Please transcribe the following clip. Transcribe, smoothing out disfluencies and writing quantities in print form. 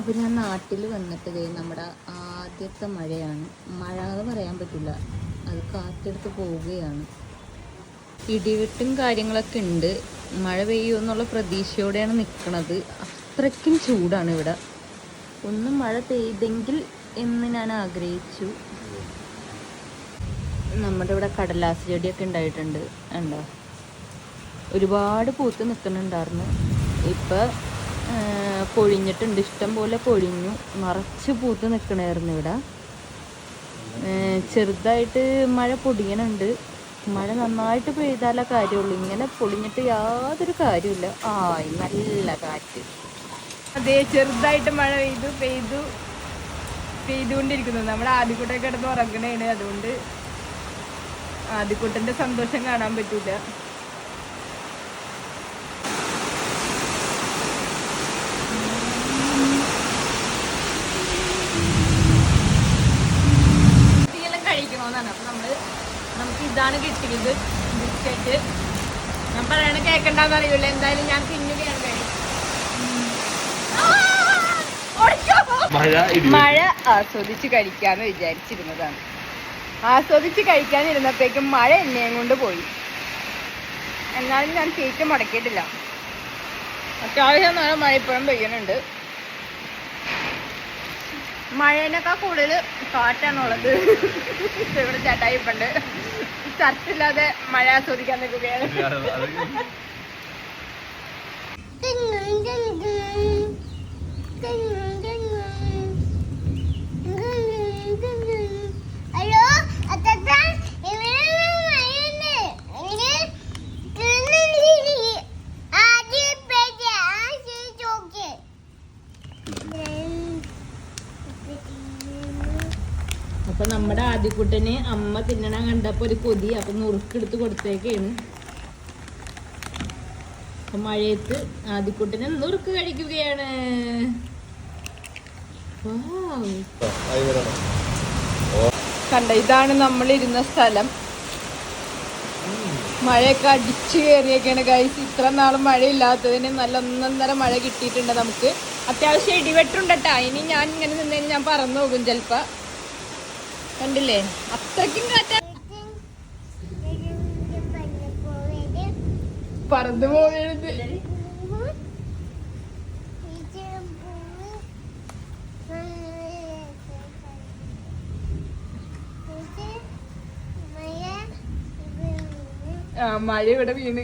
അപ്പോൾ ഞാൻ നാട്ടിൽ വന്നിട്ട് നമ്മുടെ ആദ്യത്തെ മഴയാണ്. മഴ എന്ന് പറയാൻ പറ്റില്ല, അത് കാറ്റെടുത്ത് പോവുകയാണ്. ഇടിവെട്ടും കാര്യങ്ങളൊക്കെ ഉണ്ട്. മഴ പെയ്യുമെന്നുള്ള പ്രതീക്ഷയോടെയാണ് നിൽക്കുന്നത്. അത്രയ്ക്കും ചൂടാണ് ഇവിടെ. ഒന്ന് മഴ പെയ്തെങ്കിൽ എന്ന് ഞാൻ ആഗ്രഹിച്ചു. നമ്മുടെ ഇവിടെ കടലാസ് ചെടിയൊക്കെ ഉണ്ടായിട്ടുണ്ട്. ഉണ്ടോ, ഒരുപാട് പൂത്ത് നിൽക്കുന്നുണ്ടായിരുന്നു. ഇപ്പം പൊഴിഞ്ഞിട്ടുണ്ട്, ഇഷ്ടം പോലെ പൊഴിഞ്ഞു. നിറച്ച് പൂത്ത് നിൽക്കണമായിരുന്നു ഇവിടെ. ചെറുതായിട്ട് മഴ പൊടിയണുണ്ട്. മഴ നന്നായിട്ട് പെയ്താലേ കാര്യമുള്ളൂ, ഇങ്ങനെ പൊളിഞ്ഞിട്ട് യാതൊരു കാര്യമില്ല. നല്ല കാറ്റ്. അതെ, ചെറുതായിട്ട് മഴ പെയ്തുകൊണ്ടിരിക്കുന്നു. നമ്മുടെ ആദ്യക്കൂട്ടൊക്കെ കിടന്ന് ഉറങ്ങണേണ്. അതുകൊണ്ട് ആദ്യക്കൂട്ടന്റെ സന്തോഷം കാണാൻ പറ്റൂല. കഴിക്കണമെന്നാണ്. അപ്പൊ നമുക്ക് ഇതാണ് കിട്ടിയത്, ബിസ്ക്കറ്റ്. ഞാൻ പറയണ കേൾക്കണ്ടെന്ന് അറിയില്ല, എന്തായാലും ഞാൻ തിന്നുകയാണ്. മഴ ആസ്വദിച്ച് കഴിക്കാന്ന് വിചാരിച്ചിരുന്നതാണ്. ആസ്വദിച്ച് കഴിക്കാനിരുന്നപ്പോഴേക്കും മഴ എന്നെയും കൊണ്ട് പോയി. എന്നാലും ഞാൻ സീറ്റ് മുടക്കിയിട്ടില്ല. അത്യാവശ്യം നല്ല മഴ ഇപ്പോഴും പെയ്യുന്നുണ്ട്. മഴേനേക്കാൾ കൂടുതൽ കാറ്റാണുള്ളത്. ഇവിടെ ചേട്ടായി ഇപ്പണ്ട് ചർച്ചില്ലാതെ മഴ ആസ്വദിക്കാൻ നിൽക്കുകയാണ്. അപ്പൊ നമ്മുടെ ആദ്യക്കുട്ടന് അമ്മ തിന്നണം കണ്ടപ്പോ ഒരു കൊതി. അപ്പൊ നുറുക്കെടുത്ത് കൊടുത്തേക്കാണ്. അപ്പൊ മഴയത്ത് ആദ്യക്കുട്ടന് നുറുക്ക് കഴിക്കുകയാണ്. കണ്ട, ഇതാണ് നമ്മളിരുന്ന സ്ഥലം. മഴയൊക്കെ അടിച്ചു കയറിയൊക്കെയാണ് ഗൈസ്. ഇത്ര നാളും മഴയില്ലാത്തതിന് നല്ല ഒന്നൊന്നര മഴ കിട്ടിയിട്ടുണ്ട് നമുക്ക്. അത്യാവശ്യം ഇടിവെട്ടുണ്ടട്ടാ. ഇനി ഞാൻ ഇങ്ങനെ നിന്നതിന് ഞാൻ പറന്നു പോകും ചിലപ്പോ. കണ്ടില്ലേ, അത്രയ്ക്കും കാറ്റാ. പറന്നു പോകരുത്. മഴ ഇവിടെ വീണ്